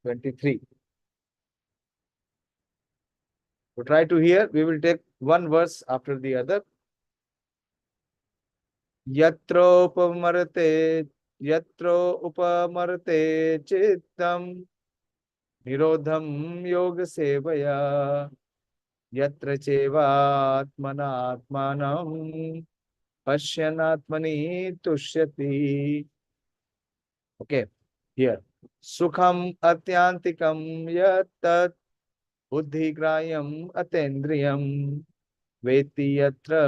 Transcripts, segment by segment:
23. So try to hear. We will take one verse after the other. Yatropamarate cittaṁ niruddhaṁ yoga-sevayā yatra caivātmanātmānaṁ paśyann ātmani tuṣyati. Okay, here. Sukham ātyantikaṁ yatat buddhi-grāhyam atīndriyam vetti yatra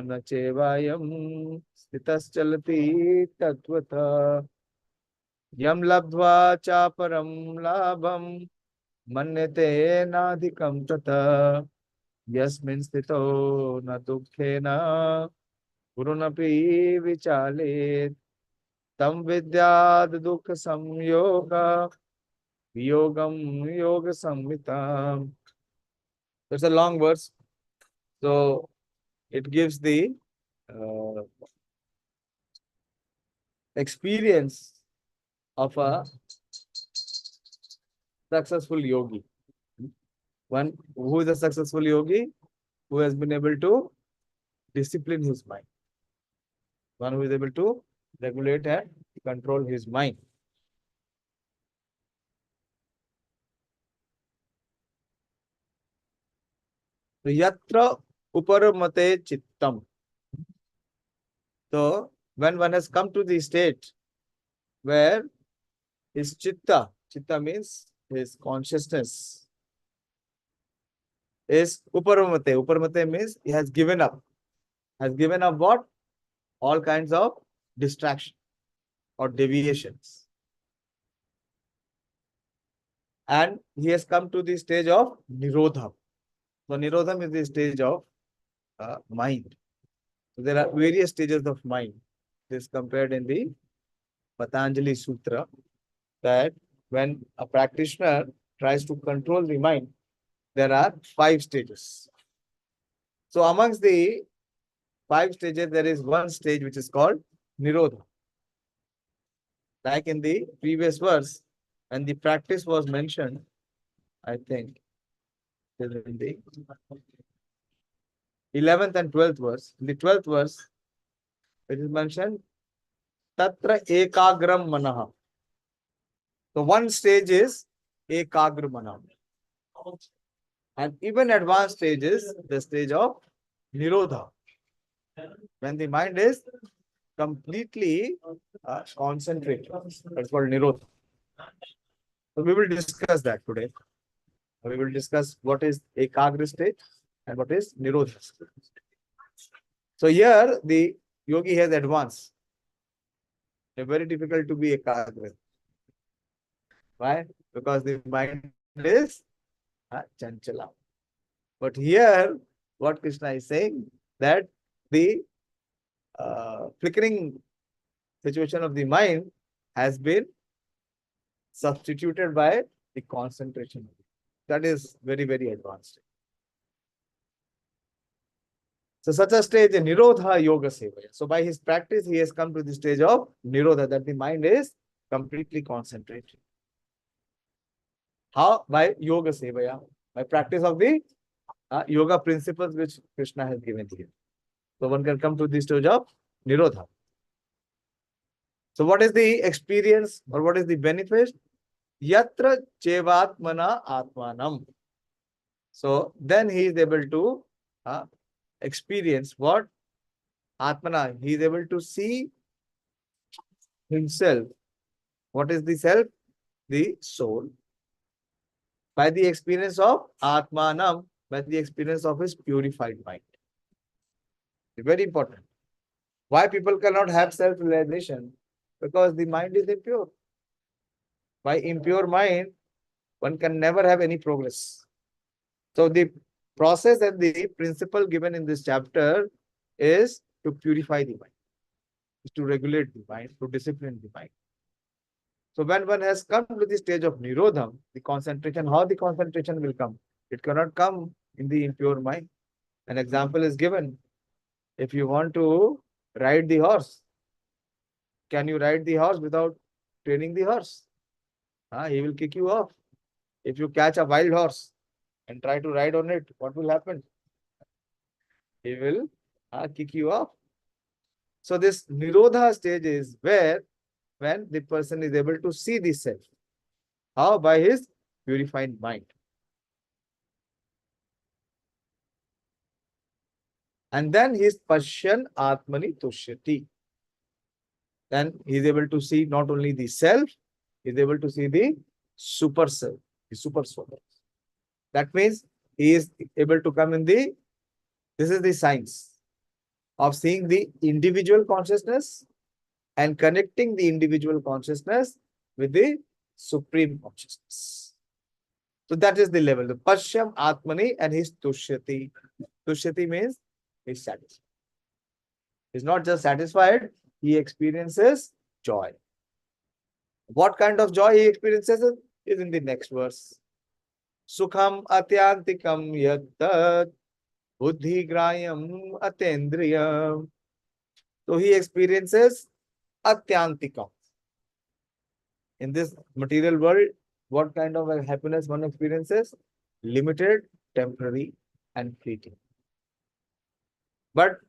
na caivāyaṁ sthitaś calati tattvataḥ yam labdhvā cāparaṁ lābhaṁ manyate nādhikaṁ tataḥ yasmin sthito na duḥkhena guruṇāpi vicālyate tam vidyād duḥkha-saṁyoga yoga-saṁjñitam. It's a long verse. So it gives the experience of a successful yogi. One who is a successful yogi, who has been able to discipline his mind. One who is able to regulate and control his mind. So yatroparamate cittaṁ. So when one has come to the state where his chitta means his consciousness, is uparamate. Uparamate means he has given up. Has given up what? All kinds of distraction or deviations. And he has come to the stage of niruddhaṁ. So niruddhaṁ is the stage of mind. So there are various stages of mind. This is compared in the Patanjali Sutra, that when a practitioner tries to control the mind, there are 5 stages. So amongst the 5 stages, there is one stage which is called nirodha. Like in the previous verse, and the practice was mentioned, I think, in the 11th and 12th verse. In the 12th verse, it is mentioned, tatra ekagram manaha. So one stage is ekagra manaha. And even advanced stage is the stage of nirodha, when the mind is completely concentrated. That's called nirodha. So we will discuss that today. We will discuss what is ekagra state and what is nirodha state. So here the yogi has advanced. It's very difficult to be ekagra. Why? Because the mind is chanchala. But here, what Krishna is saying, that the flickering situation of the mind has been substituted by the concentration. That is very, very advanced. So such a stage, nirodha yoga-sevayā. So by his practice, he has come to the stage of nirodha, that the mind is completely concentrated. How? By yoga-sevayā, by practice of the yoga principles which Krishna has given here. So one can come to the stage of nirodha. So what is the experience or what is the benefit? Yatra caivātmanātmānaṁ. So then he is able to experience what? Atmana. He is able to see himself. What is the self? The soul. By the experience of ātmanam, by the experience of his purified mind. Very important. Why people cannot have self-realization? Because the mind is impure. By impure mind, one can never have any progress. So the process and the principle given in this chapter is to purify the mind, is to regulate the mind, to discipline the mind. So when one has come to the stage of nirodham, the concentration, how the concentration will come? It cannot come in the impure mind. An example is given. If you want to ride the horse, can you ride the horse without training the horse? He will kick you off. If you catch a wild horse and try to ride on it, what will happen? He will kick you off. So this nirodha stage is where when the person is able to see the self. How? By his purified mind. And then he is paśyann ātmani tuṣyati. Then he is able to see not only the self, he is able to see the super self, the super soul. That means he is able to come in the, this is the science of seeing the individual consciousness and connecting the individual consciousness with the supreme consciousness. So that is the level. The paśyann ātmani and his tuṣyati. Tuṣyati means he is satisfied. He is not just satisfied, he experiences joy. What kind of joy he experiences is in the next verse. Sukham ātyantikaṁ yat buddhi-grāhyam atīndriyam. So he experiences ātyantikam. In this material world, what kind of happiness one experiences? Limited, temporary, and fleeting. But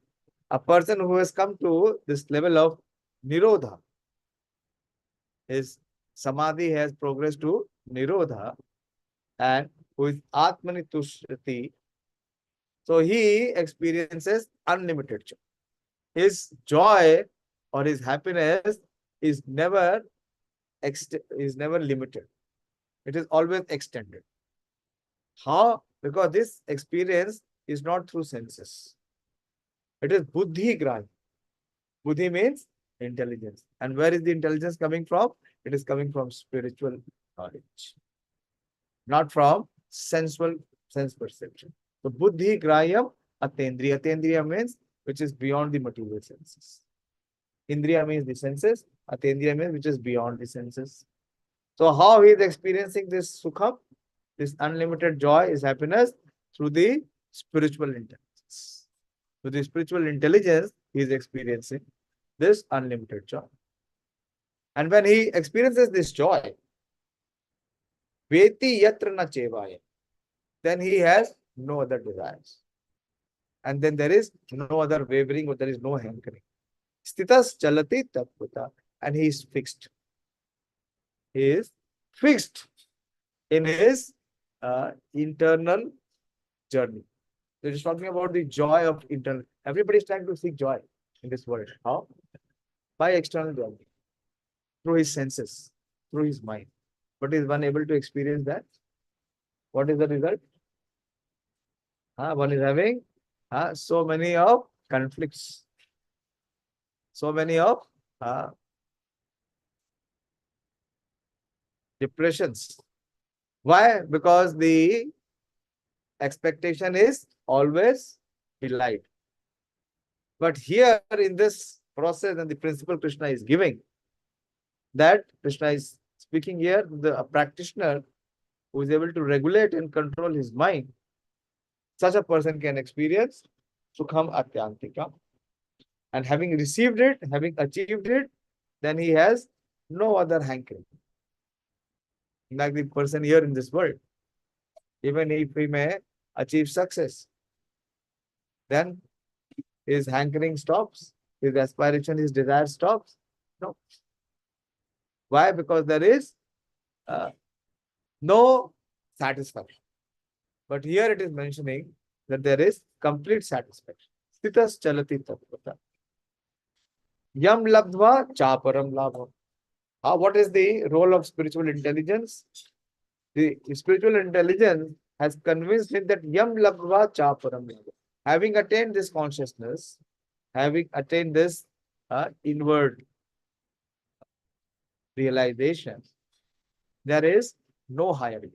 a person who has come to this level of nirodha, his samadhi has progressed to nirodha, and who is ātmani tuṣyati, so he experiences unlimited joy. His joy or his happiness is never limited. It is always extended. How? Because this experience is not through senses. It is buddhi-grāhyam. Buddhi means intelligence. And where is the intelligence coming from? It is coming from spiritual knowledge, not from sense perception. So buddhi-grāhyam atīndriyam. Atīndriyam means which is beyond the material senses. Indriya means the senses. Atīndriyam means which is beyond the senses. So how he is experiencing this sukham, this unlimited joy, is happiness through the spiritual intelligence. Through the spiritual intelligence, he is experiencing this unlimited joy. And when he experiences this joy, vetti yatra na caivāyaṁ, then he has no other desires. And then there is no other wavering, or there is no hankering. Sthitaś calati tattvataḥ, and he is fixed. He is fixed in his internal journey. So it is talking about the joy of internal. Everybody is trying to seek joy in this world. How? By external journey, through his senses, through his mind. But is one able to experience that? What is the result? One is having so many of conflicts, so many of depressions. Why? Because the expectation is always belied. But here in this process, and the principle Krishna is giving, that Krishna is speaking here, a practitioner who is able to regulate and control his mind, such a person can experience sukham ātyantikam. And having received it, having achieved it, then he has no other hankering. Like the person here in this world, even if he may achieve success, then his hankering stops, his aspiration, his desire stops. No. Why? Because there is no satisfaction. But here it is mentioning that there is complete satisfaction. Sthitaś calati tattvataḥ. Yam labdhvā cāparaṁ lābhaṁ. What is the role of spiritual intelligence? The spiritual intelligence has convinced him that yam labdhvā cāparaṁ lābhaṁ. Having attained this consciousness, having attained this inward realization, there is no higher gain.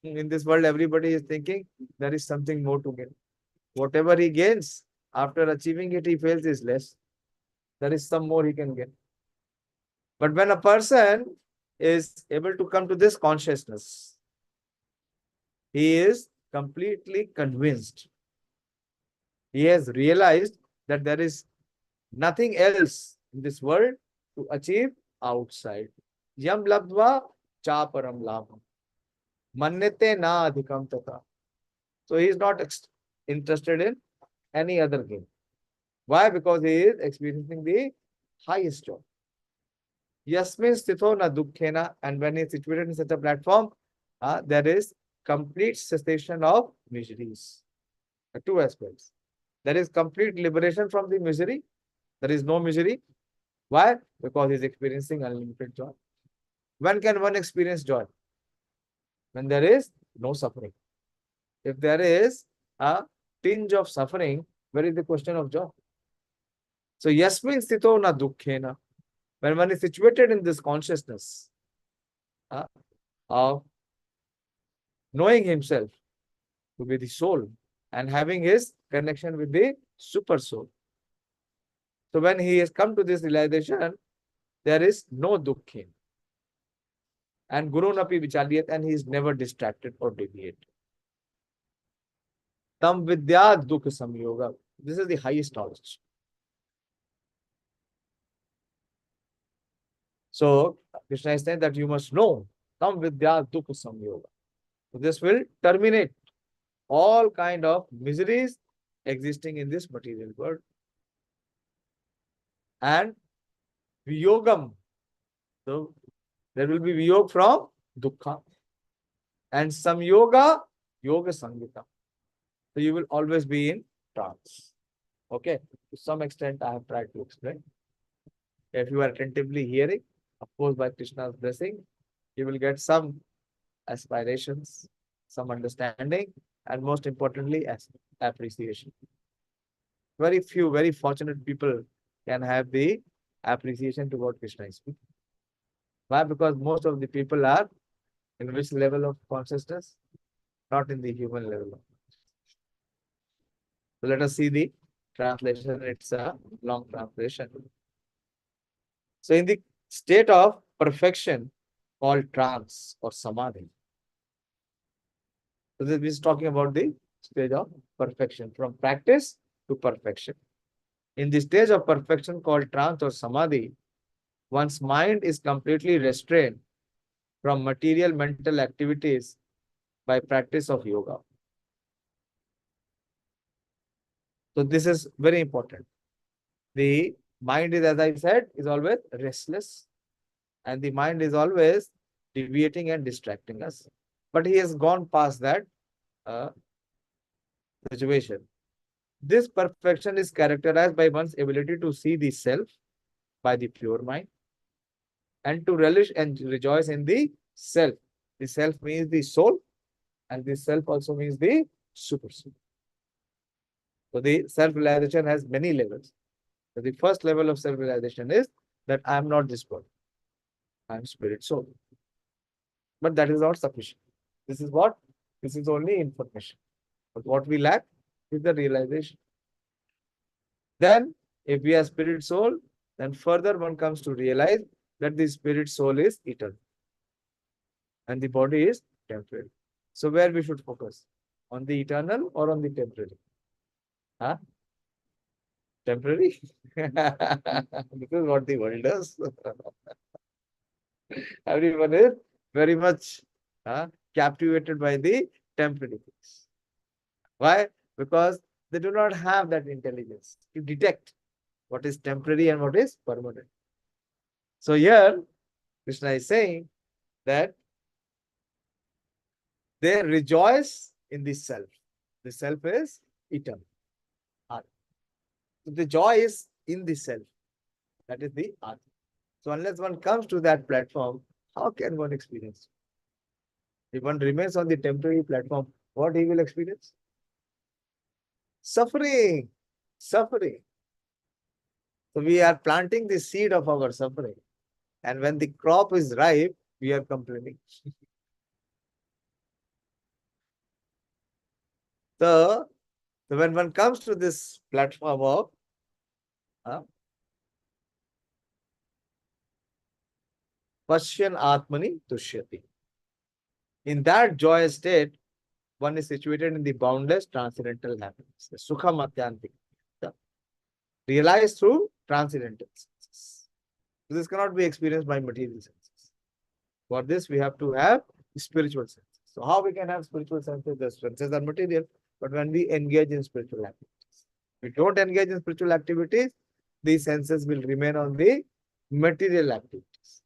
In this world, everybody is thinking there is something more to gain. Whatever he gains, after achieving it, he feels is less. There is some more he can get. But when a person is able to come to this consciousness, he is completely convinced. He has realized that there is nothing else in this world to achieve outside. Yam labdhvā cāparaṁ lābhaṁ. Manyate nādhikaṁ tataḥ. So he is not interested in any other game. Why? Because he is experiencing the highest joy. Yasmin sthito na duḥkhena. And when he is situated in such a platform, there is complete cessation of miseries. Two aspects. There is complete liberation from the misery. There is no misery. Why? Because he is experiencing unlimited joy. When can one experience joy? When there is no suffering. If there is a tinge of suffering, where is the question of joy? So, yasmin sthito na duḥkhena. When one is situated in this consciousness of knowing himself to be the soul and having his connection with the super soul. So when he has come to this realization, there is no duḥkhena. And guruṇāpi vicālyate, and he is never distracted or deviated. Tam vidyāt duḥkha-saṁyoga. This is the highest knowledge. So Krishna is saying that you must know tam vidyāt duḥkha-saṁyoga. So this will terminate all kind of miseries existing in this material world. And viyogam. So there will be viyog from dukkha. And samyoga, yoga-saṁjñitam. So you will always be in trance. Okay. To some extent, I have tried to explain. If you are attentively hearing, of course, by Krishna's blessing, you will get some aspirations, some understanding, and most importantly, appreciation. Very few, very fortunate people can have the appreciation to what Krishna is speaking. Why? Because most of the people are in which level of consciousness? Not in the human level. So let us see the translation. It's a long translation. So in the state of perfection called trance or samadhi. So this is talking about the stage of perfection, from practice to perfection. In the stage of perfection called trance or samadhi, one's mind is completely restrained from material mental activities by practice of yoga. So this is very important. The mind is, as I said, is always restless, and the mind is always deviating and distracting us. But he has gone past that situation. This perfection is characterized by one's ability to see the self by the pure mind and to relish and rejoice in the self. The self means the soul, and the self also means the super soul. So the self-realization has many levels. So the first level of self-realization is that I am not this body. I am spirit soul. But that is not sufficient. This is what? This is only information. But what we lack is the realization. Then, if we are spirit soul, then further one comes to realize that the spirit soul is eternal. And the body is temporary. So where we should focus? On the eternal or on the temporary? Huh? Temporary? This is what the world does. Everyone is very much captivated by the temporary things. Why? Because they do not have that intelligence to detect what is temporary and what is permanent. So here, Krishna is saying that they rejoice in the self. The self is eternal. So the joy is in the self. That is the art. So unless one comes to that platform, how can one experience? If one remains on the temporary platform, what he will experience? Suffering. Suffering. So we are planting the seed of our suffering. And when the crop is ripe, we are complaining. So when one comes to this platform of paśyann ātmani tuṣyati. In that joyous state, one is situated in the boundless transcendental happiness, the sukham ātyantikaṁ, realized through transcendental senses. So this cannot be experienced by material senses. For this, we have to have spiritual senses. So how we can have spiritual senses? The senses are material, but when we engage in spiritual activities, we don't engage in spiritual activities, these senses will remain on the material activities.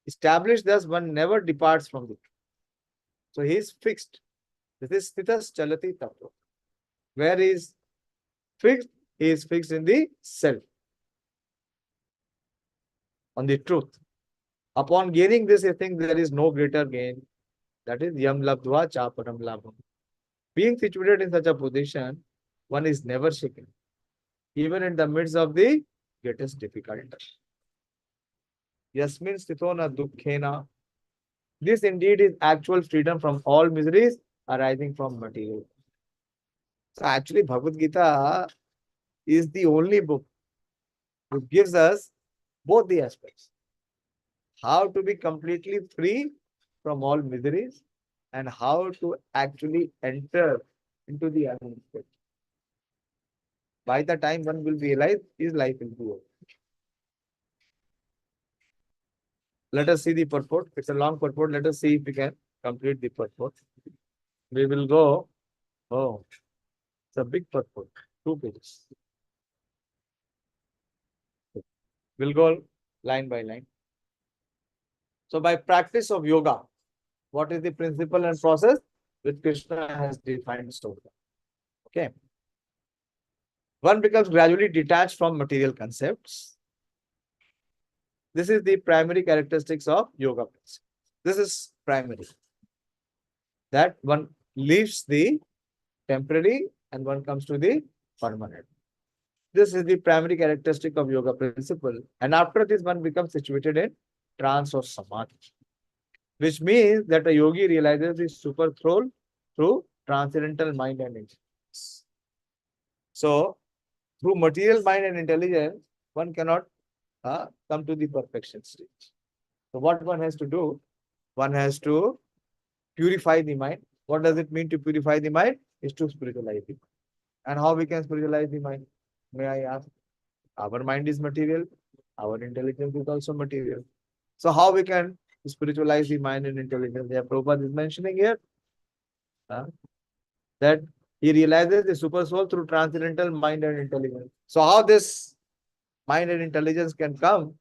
Established thus, one never departs from the truth. So he is fixed. This is sthitaś calati tattva. Where he is fixed, he is fixed in the self, on the truth. Upon gaining this, I think there is no greater gain. That is yam labdhvā cāparaṁ lābhaṁ. Being situated in such a position, one is never shaken, even in the midst of the greatest difficulty. Yasmin sthito na duḥkhena. This indeed is actual freedom from all miseries arising from material. So actually, Bhagavad Gita is the only book which gives us both the aspects. How to be completely free from all miseries and how to actually enter into the unknown state. By the time one will realize, his life will be over. Let us see the purport. It's a long purport. Let us see if we can complete the purport. We will go. Oh, it's a big purport. 2 pages. We'll go line by line. So by practice of yoga, what is the principle and process which Krishna has defined so far? Okay. One becomes gradually detached from material concepts. This is the primary characteristics of yoga. This is primary. That one leaves the temporary and one comes to the permanent. This is the primary characteristic of yoga principle. And after this, one becomes situated in trance or samadhi, which means that a yogi realizes the super soul through transcendental mind and intelligence. So, through material mind and intelligence, one cannot come to the perfection stage. So, what one has to do? One has to purify the mind. What does it mean to purify the mind? Is to spiritualize it. And how we can spiritualize the mind? May I ask? Our mind is material. Our intelligence is also material. So how we can spiritualize the mind and intelligence? Yeah, Prabhupada is mentioning here that he realizes the super soul through transcendental mind and intelligence. So how this mind and intelligence can come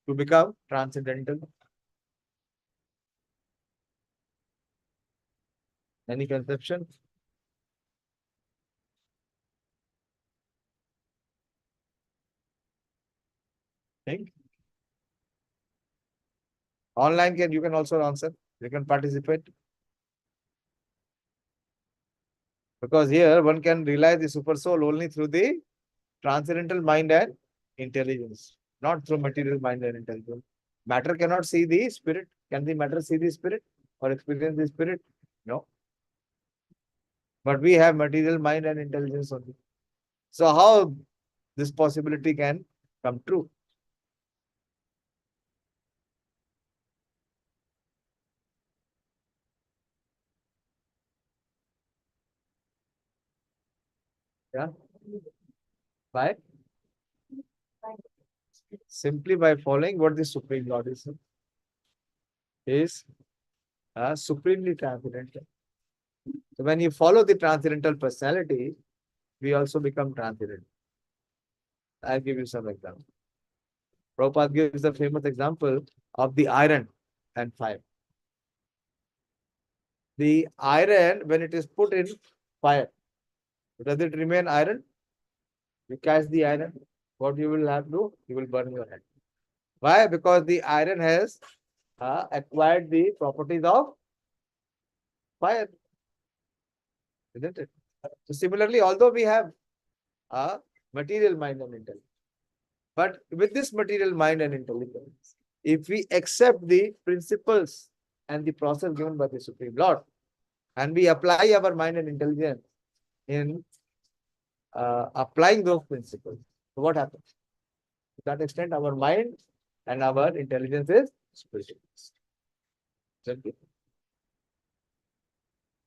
to become transcendental? Any conception? Think? Online you can also answer. You can participate. Because here one can realize the super soul only through the transcendental mind and intelligence, not through material mind and intelligence. Matter cannot see the spirit. Can the matter see the spirit or experience the spirit? No. But we have material mind and intelligence only. So how this possibility can come true? Yeah. By simply by following what the Supreme Lord is supremely transcendental. So when you follow the transcendental personality, we also become transcendental. I'll give you some examples. Prabhupada gives the famous example of the iron and fire. The iron, when it is put in fire, does it remain iron? You catch the iron, what you will have to do? You will burn your hand. Why? Because the iron has acquired the properties of fire. Isn't it? So similarly, although we have a material mind and intelligence, but with this material mind and intelligence, if we accept the principles and the process given by the Supreme Lord, and we apply our mind and intelligence in applying those principles, so what happens? To that extent, our mind and our intelligence is spiritual.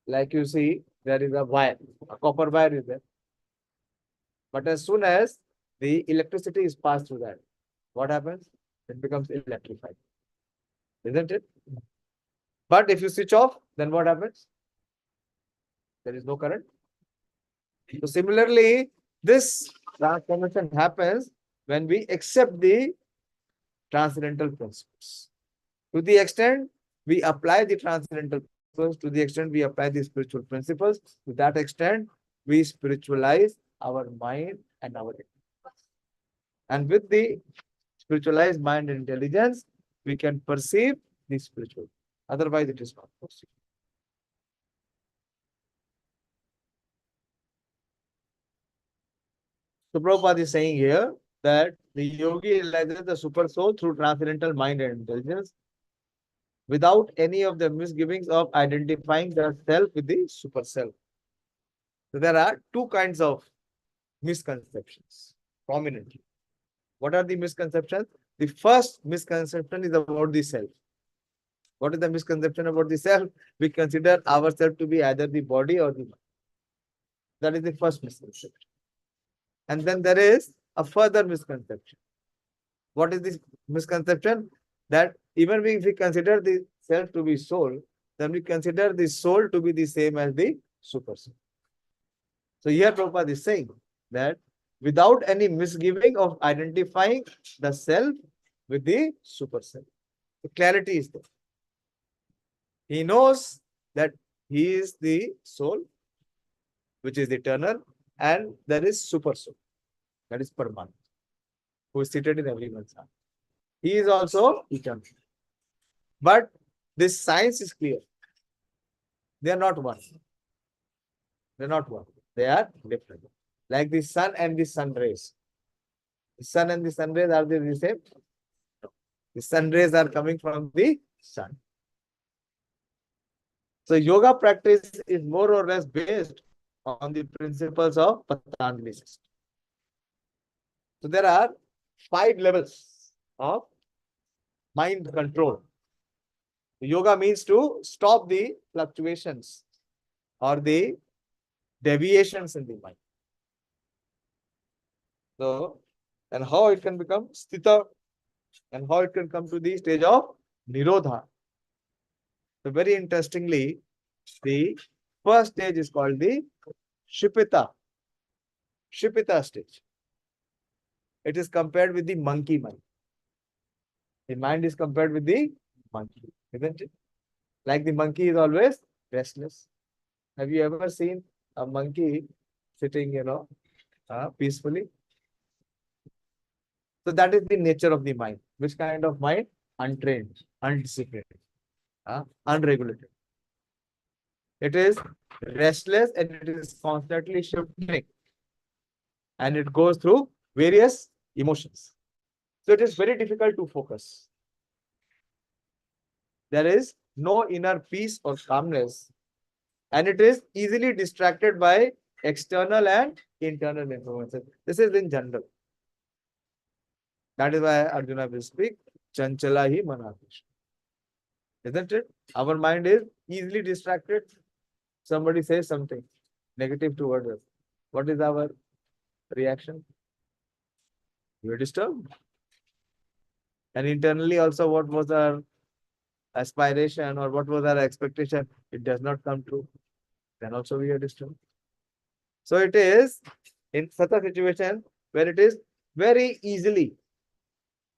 Like you see, there is a wire, a copper wire is there. But as soon as the electricity is passed through that, what happens? It becomes electrified. Isn't it? But if you switch off, then what happens? There is no current. So similarly, this transformation happens when we accept the transcendental principles. To the extent we apply the transcendental principles, to the extent we apply the spiritual principles, to that extent we spiritualize our mind and our intelligence. And with the spiritualized mind and intelligence, we can perceive the spiritual. Otherwise, it is not possible. So Prabhupada is saying here that the yogi realizes the super soul through transcendental mind and intelligence without any of the misgivings of identifying the self with the super self. So there are two kinds of misconceptions prominently. What are the misconceptions? The first misconception is about the self. What is the misconception about the self? We consider ourselves to be either the body or the mind. That is the first misconception. And then there is a further misconception. What is this misconception? That even if we consider the self to be soul, then we consider the soul to be the same as the super soul. So here Prabhupada is saying that without any misgiving of identifying the self with the super self, the clarity is there. He knows that he is the soul, which is eternal, and there is super soul, that is permanent, who is seated in everyone's heart. He is also eternal. But this science is clear. They are not one. They are not one. They are different. Like the sun and the sun rays. The sun and the sun rays, are they the same? No. The sun rays are coming from the sun. So yoga practice is more or less based on the principles of Patanjali system. So there are 5 levels of mind control. Yoga means to stop the fluctuations or the deviations in the mind. So, and how it can become sthito, and how it can come to the stage of niruddhaṁ. So very interestingly, the first stage is called the Shipita stage. It is compared with the monkey mind. The mind is compared with the monkey, isn't it? Like the monkey is always restless. Have you ever seen a monkey sitting, peacefully? So that is the nature of the mind. Which kind of mind? Untrained, undisciplined, unregulated. It is restless and it is constantly shifting. And it goes through various emotions. So it is very difficult to focus. There is no inner peace or calmness. And it is easily distracted by external and internal influences. This is in general. That is why Arjuna will speak, Chanchala hi manatish. Isn't it? Our mind is easily distracted. Somebody says something negative towards us. What is our reaction? We are disturbed. And internally also, what was our aspiration or what was our expectation? It does not come true. Then also we are disturbed. So it is in such a situation where it is very easily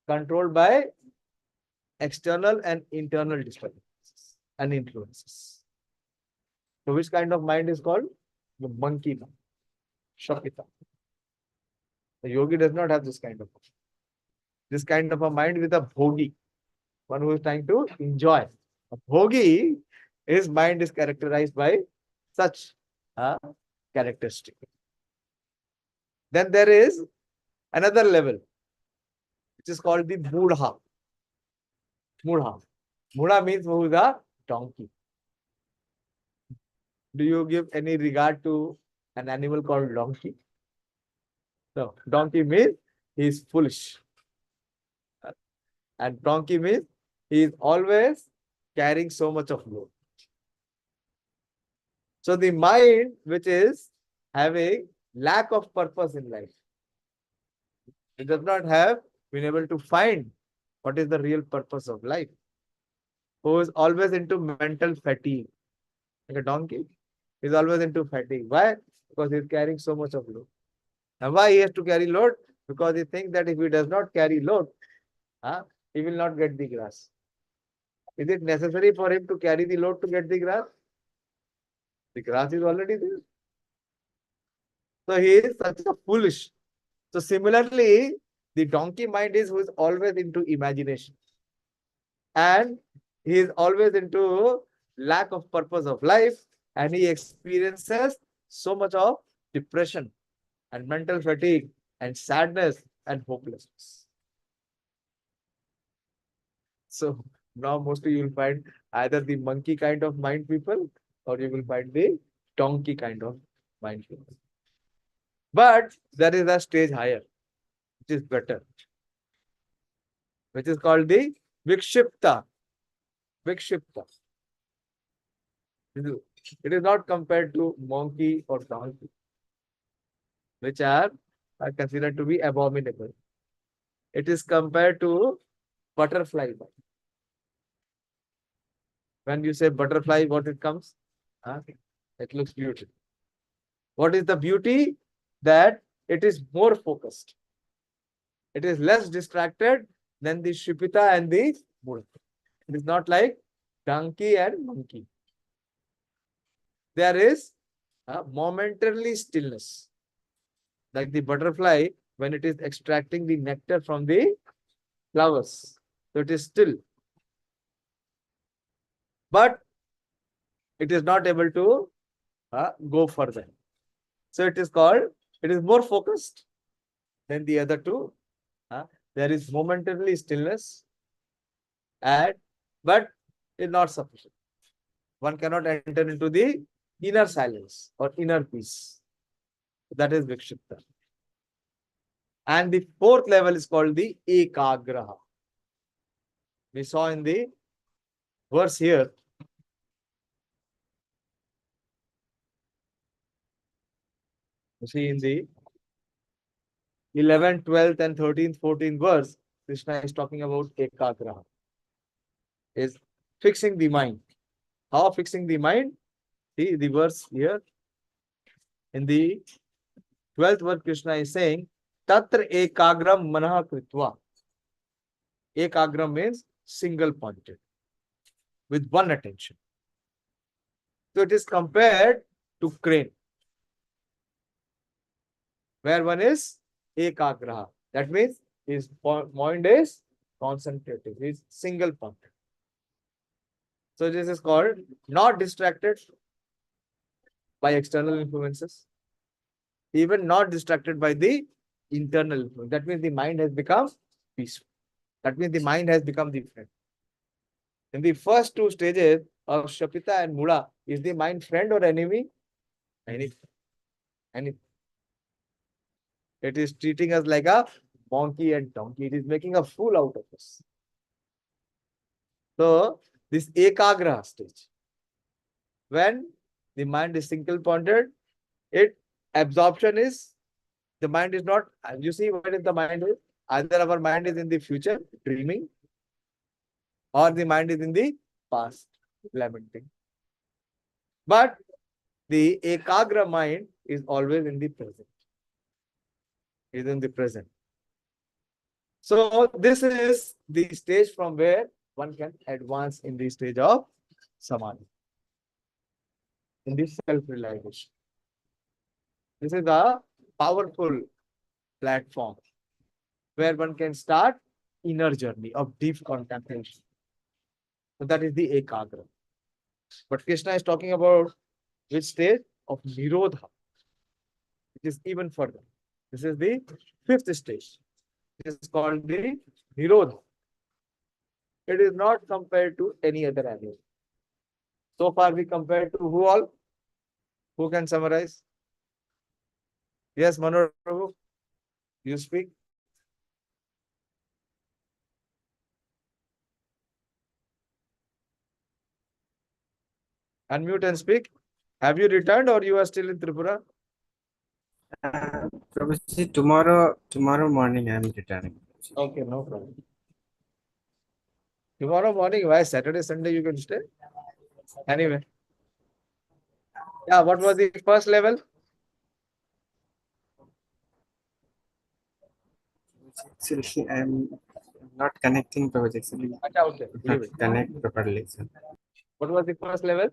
controlled by external and internal disturbances and influences. So which kind of mind is called? The monkey mind. Shakita. The yogi does not have this kind of mind. This kind of a mind with a bhogi, one who is trying to enjoy. A bhogi, his mind is characterized by such a characteristic. Then there is another level, which is called the buddha. Buddha. Buddha means who is a donkey. Do you give any regard to an animal called donkey? No. Donkey means he is foolish. And donkey means he is always carrying so much of load. So the mind, which is having lack of purpose in life, it does not have been able to find what is the real purpose of life. who is always into mental fatigue. Like a donkey is always into fatigue. Why? Because he is carrying so much of load. And why he has to carry load? Because he thinks that if he does not carry load, he will not get the grass. Is it necessary for him to carry the load to get the grass? The grass is already there. So he is such a foolish. So similarly, the donkey mind is who is always into imagination. And he is always into lack of purpose of life, and he experiences so much of depression and mental fatigue and sadness and hopelessness. So now mostly you will find either the monkey kind of mind people or you will find the donkey kind of mind people. But there is a stage higher, which is better, which is called the vikshipta. Vikshipta. It is not compared to monkey or donkey, which are considered to be abominable. It is compared to butterfly mind. When you say butterfly, what it comes? It looks beautiful. What is the beauty? That it is more focused. It is less distracted than the shipita and the bull. It is not like donkey and monkey. There is a momentarily stillness. Like the butterfly, when it is extracting the nectar from the flowers. So it is still. But it is not able to go further. So it is more focused than the other two. There is momentarily stillness, but it is not sufficient. One cannot enter into the inner silence or inner peace. That is vikshipta. And the fourth level is called the ekagraha. We saw in the verse here. You see in the 11th, 12th and 13th, 14th verse, Krishna is talking about ekagraha. Is fixing the mind. How fixing the mind? See the verse here. In the 12th verse, Krishna is saying, Tatra ekagram manaha kritva. Ekagram means single pointed, with one attention. So it is compared to crane, where one is ekagraha. That means his mind is concentrated, he is single pointed. So this is called not distracted by external influences, even not distracted by the internal influence. That means the mind has become peaceful. That means the mind has become different. In the first two stages of Shapita and Mula, is the mind friend or enemy? Enemy. It is treating us like a monkey and donkey. It is making a fool out of us. So, this ekagraha stage, when the mind is single pointed, absorption is, the mind is not, you see what is the mind is? Either our mind is in the future, dreaming, or the mind is in the past, lamenting. But the ekagra mind is always in the present. Is in the present. So this is the stage from where one can advance in the stage of samadhi, in this self-realization. This is a powerful platform where one can start inner journey of deep contemplation. So that is the ekagra. But Krishna is talking about which stage of niruddhaṁ, which is even further. This is the fifth stage. It is called the niruddhaṁ. It is not compared to any other animal. So far we compared to who all? Who can summarize? Yes, Manoj, you speak. Unmute and speak. Have you returned or you are still in Tripura? Prabhuji, tomorrow morning I am returning. Okay, no problem. Tomorrow morning, why Saturday, Sunday you can stay? Anyway. Yeah, what was the first level? Actually, I'm not connecting because actually Okay, not leave it. connect properly. So. What was the first level?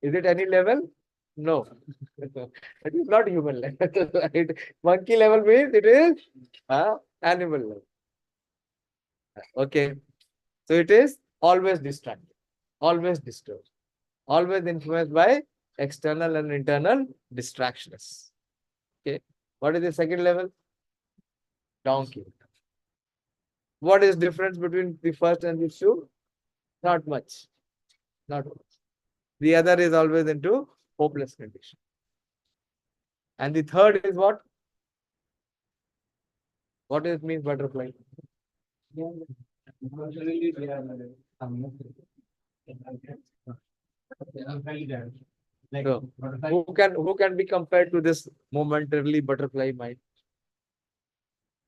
Is it any level? No. It is not human level. Monkey level means it is animal level. Okay. So it is always distracted, always disturbed, always influenced by external and internal distractions. Okay. What is the second level? Donkey. What is difference between the first and the two? Not much. Not much. The other is always into hopeless condition. And the third is what? What does it mean butterfly? So, who can be compared to this momentarily butterfly mind?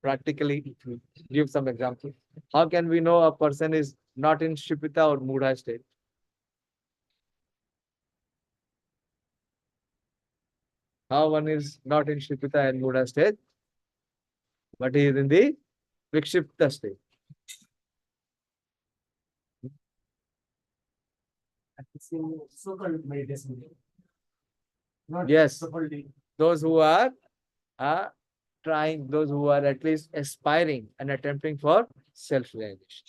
Practically, give some example. How can we know a person is not in Shipita or Mudha state? How one is not in Shipita and Mudha state, but he is in the Vikshipta state. Yes, those who are trying, those who are at least aspiring and attempting for self-realization.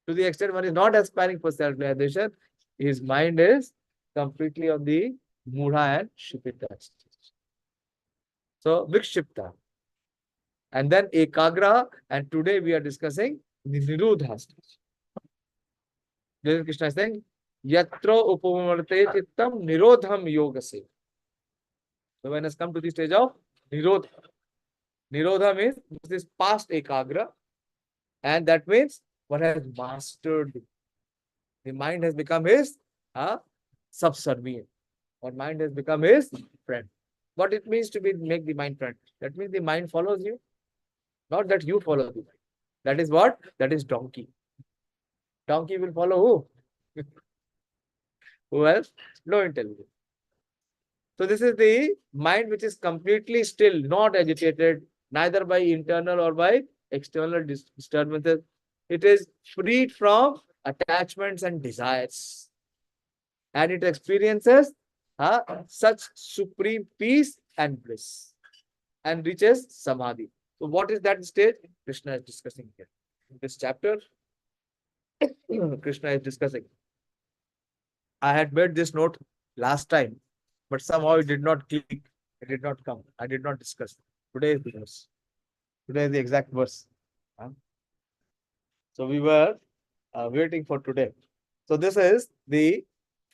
To the extent one is not aspiring for self-realization, his mind is completely on the Mudha and Shipita stage. So, Vikshipta. And then Ekagra, and today we are discussing the Niruddha stage. This is Krishna saying, yatra upamarte cittaṁ niruddhaṁ yoga-sevayā. So when has come to the stage of Nirodha. Nirodha means this is past Ekagra, and that means one has mastered it. The mind has become his subservient. Or mind has become his friend. What it means to be make the mind friend? That means the mind follows you, not that you follow the mind. That is what? That is donkey. Donkey will follow who? Who else? No intelligence. So this is the mind which is completely still, not agitated, neither by internal or by external disturbances. It is freed from attachments and desires. And it experiences such supreme peace and bliss and reaches samadhi. So what is that stage? Krishna is discussing here. In this chapter, Krishna is discussing. I had made this note last time, but somehow it did not click. It did not come. I did not discuss. Today is the verse. Today is the exact verse. So we were waiting for today. So this is the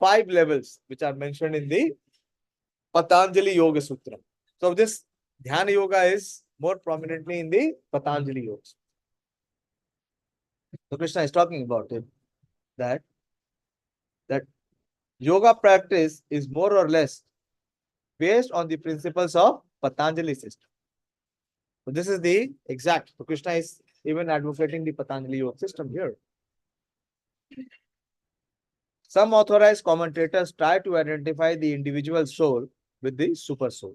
5 levels which are mentioned in the Patanjali Yoga Sutra. So this Dhyana Yoga is more prominently in the Patanjali Yoga. So Krishna is talking about it, that yoga practice is more or less based on the principles of Patanjali system. So this is the exact. So Krishna is even advocating the Patanjali Yoga system here. Some authorized commentators try to identify the individual soul with the super soul.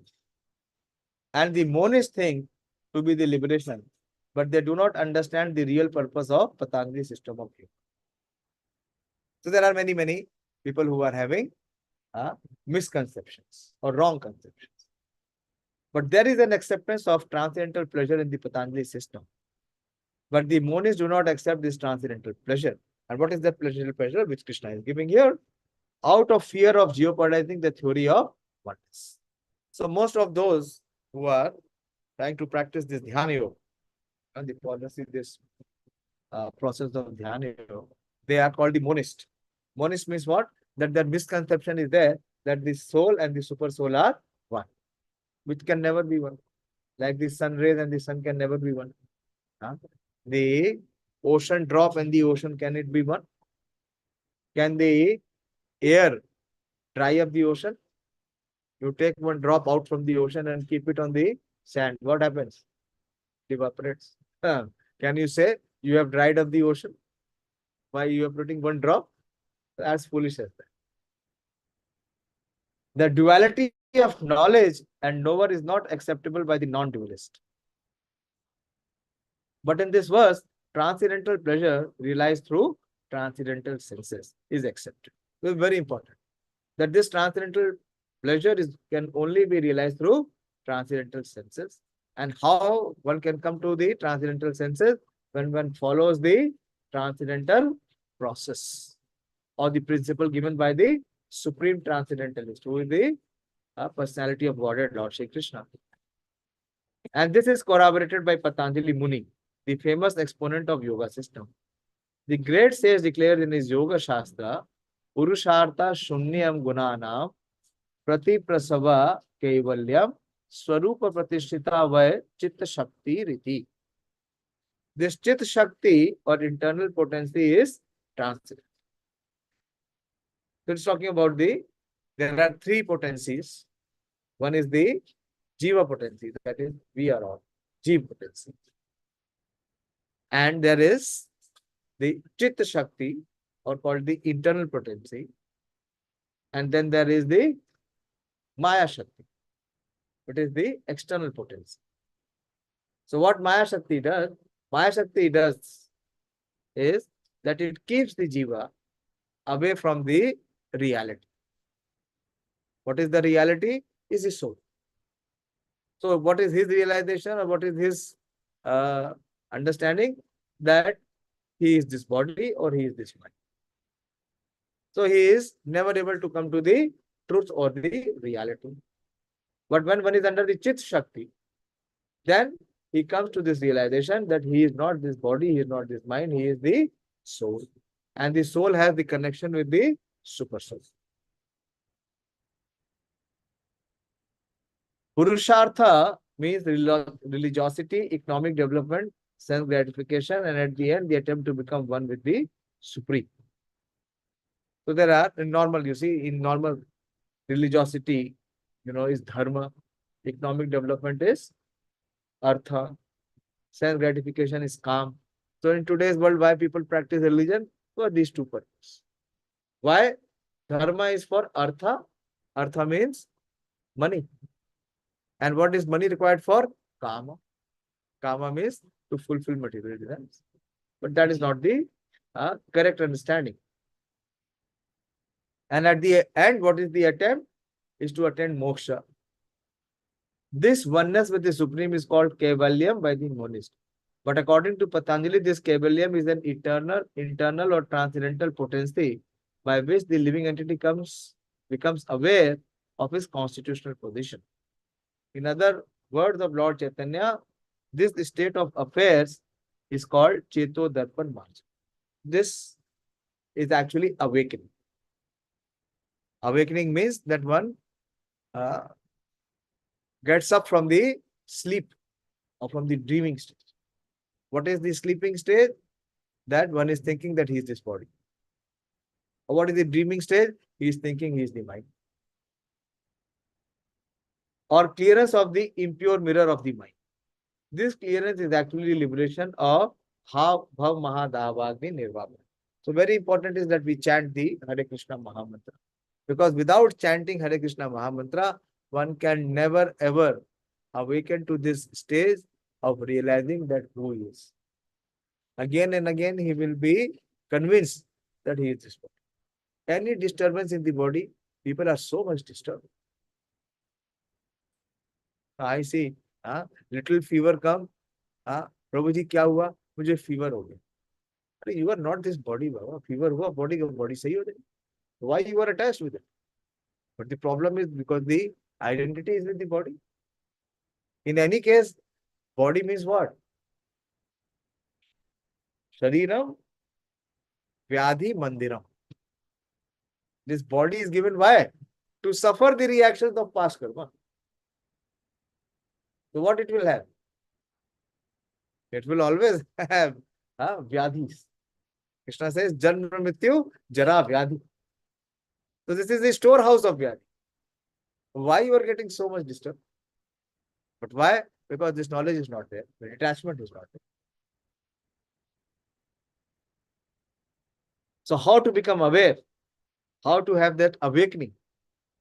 And the monists think to be the liberation, but they do not understand the real purpose of Patanjali system of yoga. So there are many people who are having misconceptions or wrong conceptions. But there is an acceptance of transcendental pleasure in the Patanjali system. But the monists do not accept this transcendental pleasure. And what is that pleasure which Krishna is giving here? Out of fear of jeopardizing the theory of oneness. So most of those who are trying to practice this Dhyana Yoga and the policy, this process of Dhyana Yoga, they are called the monist. Monist means what? That their misconception is there that the soul and the super soul are one, which can never be one. Like the sun rays and the sun can never be one. The ocean drop and the ocean, can it be one? Can the air dry up the ocean? You take one drop out from the ocean and keep it on the sand. What happens? It evaporates. Can you say You have dried up the ocean. Why you are putting one drop? As foolish as that. The duality of knowledge and knower is not acceptable by the non-dualist. But in this verse, transcendental pleasure realized through transcendental senses is accepted. This is very important. That this transcendental pleasure can only be realized through transcendental senses. And how one can come to the transcendental senses? When one follows the transcendental process or the principle given by the supreme transcendentalist, who is the personality of Godhead, Lord Shri Krishna. And this is corroborated by Patanjali Muni, the famous exponent of yoga system. The great sage declares in his Yoga Shastra, Purushartha Shunyam Gunanam Prati Prasava Kaivalyam Swarupa Pratishtita Vai Chitta Shakti Riti. This Chitta Shakti or internal potency is transcendental. So it's talking about there are three potencies. One is the Jiva potency, that is, we are all Jiva potency. And there is the Chitta Shakti, or called the internal potency. And then there is the Maya Shakti, it is the external potency. So what Maya Shakti does? Maya Shakti does is that it keeps the Jiva away from the reality. What is the reality? Is his soul. So what is his realization, or what is his understanding? That he is this body or he is this mind. So he is never able to come to the truth or the reality. But when one is under the Chit Shakti, then he comes to this realization that he is not this body, he is not this mind, he is the soul. And the soul has the connection with the super soul. Purushartha means religiosity, economic development, sense gratification, and at the end, the attempt to become one with the Supreme. So there are, in normal, you see, in normal religiosity, is dharma, economic development is artha, sense gratification is kam. So in today's world, why people practice religion? For these two purposes. Why? Dharma is for artha. Artha means money. And what is money required for? Kama. Kama means to fulfill material desires. But that is not the correct understanding. And at the end, what is the attempt? Is to attain moksha. This oneness with the Supreme is called caivāyaṁ by the monist. But according to Patanjali, this caivāyaṁ is an internal or transcendental potency by which the living entity becomes aware of his constitutional position. In other words of Lord Chaitanya, this state of affairs is called Cheto Darpan Marja. This is actually awakening. Awakening means that one gets up from the sleep or from the dreaming stage. What is the sleeping stage? That one is thinking that he is this body. Or what is the dreaming stage? He is thinking he is the mind. Or clearance of the impure mirror of the mind. This clearance is actually liberation of Bhav Mahadavagni Nirvana. So very important is that we chant the Hare Krishna Mahamantra. Because without chanting Hare Krishna Mahamantra, one can never ever awaken to this stage of realizing that who he is. Again and again, he will be convinced that he is this body. Any disturbance in the body, people are so much disturbed. I see, little fever come, Prabhu ji क्या हुआ? मुझे fever हो गया. अरे you are not this body, Baba. Fever हुआ, body सही हो जाए. Why you are attached with it? But the problem is because the identity is with the body. In any case, body means what? Shariram Vyadhi Mandiram. This body is given why? To suffer the reactions of past karma. So what it will have? It will always have Vyadhis. Krishna says, Janma Mrityu Jara Vyadhi. So this is the storehouse of Vyadhi. Why you are getting so much disturbed? But why? Because this knowledge is not there. The attachment is not there. So how to become aware, how to have that awakening,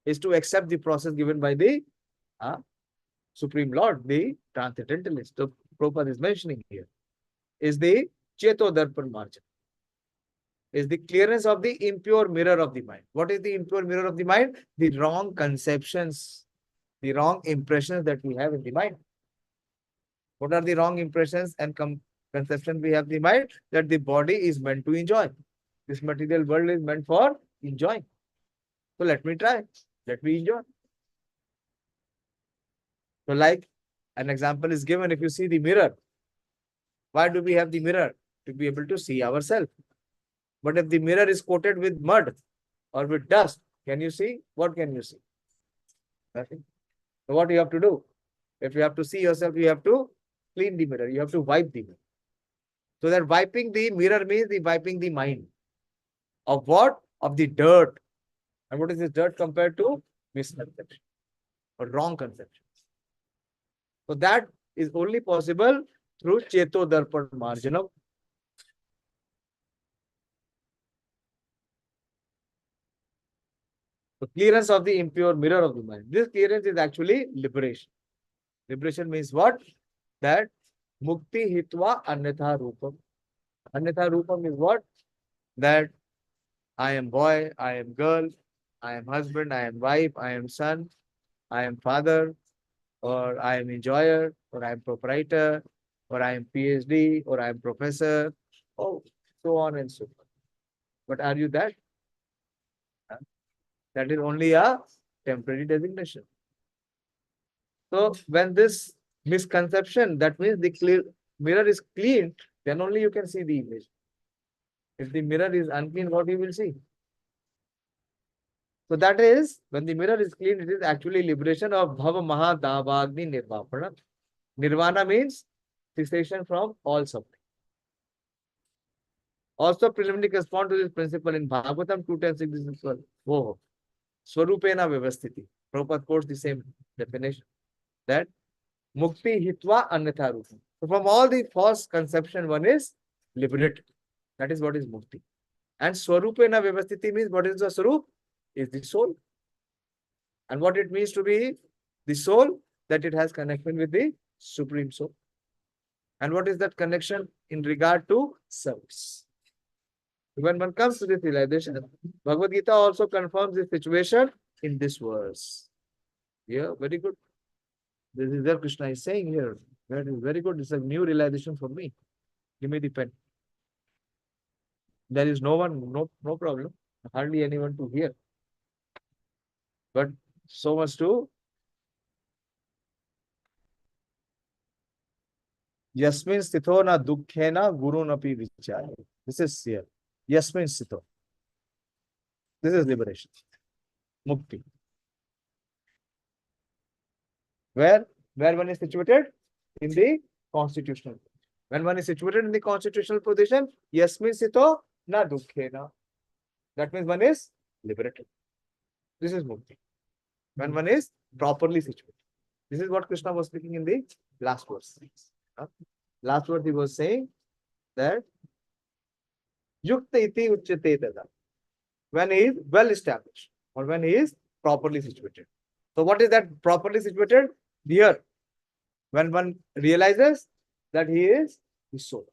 is to accept the process given by the Supreme Lord, the transcendentalist. So Prabhupada is mentioning here, is the Cheto-darpan-marjana, is the clearance of the impure mirror of the mind. What is the impure mirror of the mind? The wrong conceptions, the wrong impressions that we have in the mind. What are the wrong impressions and conceptions we have in the mind? That the body is meant to enjoy. This material world is meant for enjoying. So let me try. Let me enjoy. So like an example is given, if you see the mirror, why do we have the mirror? To be able to see ourselves. But if the mirror is coated with mud or with dust, can you see? What can you see? Nothing. So what you have to do? If you have to see yourself, you have to clean the mirror. You have to wipe the mirror. So that wiping the mirror means the wiping the mind. Of what? Of the dirt. And what is this dirt compared to? Misconception or wrong conceptions. So that is only possible through Cheto-darpan-marjana. The clearance of the impure mirror of the mind. This clearance is actually liberation. Liberation means what? That mukti hitva anyatha rupam. Anyatha rupam is what? That I am boy, I am girl, I am husband, I am wife, I am son, I am father, or I am enjoyer, or I am proprietor, or I am PhD, or I am professor, oh, so on and so forth. But are you that? That is only a temporary designation. So when this misconception, that means the clear mirror is clean, then only you can see the image. If the mirror is unclean, what you will see? So that is, when the mirror is clean, it is actually liberation of bhava maha davagni nirvapana. Nirvana means cessation from all suffering. Also preliminary correspond to this principle in Bhagavatam 2:10. This is Whoa. Swarupena vyavasthiti. Prabhupada quotes the same definition. That mukti hitva anyatha rupam. So from all the false conception, one is liberated. That is what is mukti. And swarupena vyavasthiti means what is the swarup? Is the soul. And what it means to be the soul? That it has connection with the Supreme Soul. And what is that connection in regard to service? When one comes to this realization, Bhagavad Gita also confirms this situation in this verse. Yeah, very good. This is what Krishna is saying here. That is very good. It's a new realization for me. Give me the pen. There is no one, no problem. Hardly anyone to hear. But so much to yasmin sthito na duḥkhena guruṇāpi vicālyate. This is here. Yasmin sthito. This is liberation. Mukti. Where one is situated? In the constitutional. When one is situated in the constitutional position, yasmin sthito na duḥkhena. That means one is liberated. This is mukti. When one is properly situated. This is what Krishna was speaking in the last verse. Last verse he was saying that yukta iti uchyate tada. When he is well established or when he is properly situated. So what is that properly situated? Here, when one realizes that he is the soul.